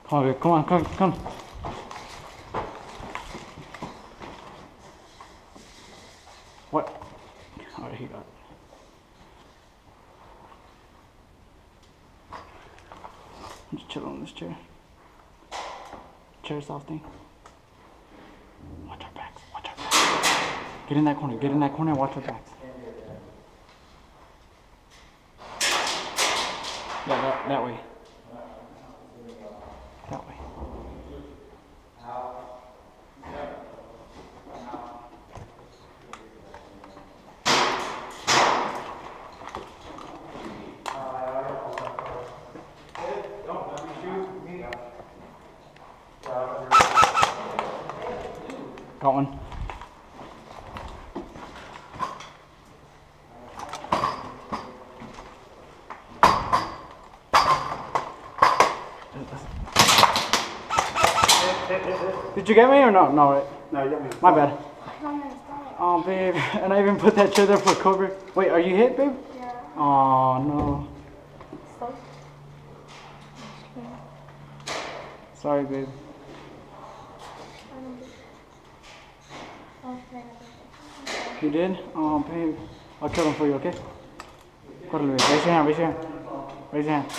Come on, babe. Come on, come. What? Alright, he got it. I'm just chilling on this chair. Chair softening. Watch our backs. Get in that corner and watch our backs. Yeah, that way. That way. Got one. Did you get me or no? No, right? No, you got me. My bad. Oh, babe. And I even put that chair there for cover. Wait, are you hit, babe? Yeah. Oh, no. Sorry, babe. You did? Oh, babe. I'll kill him for you, okay? Raise your hand. Raise your hand.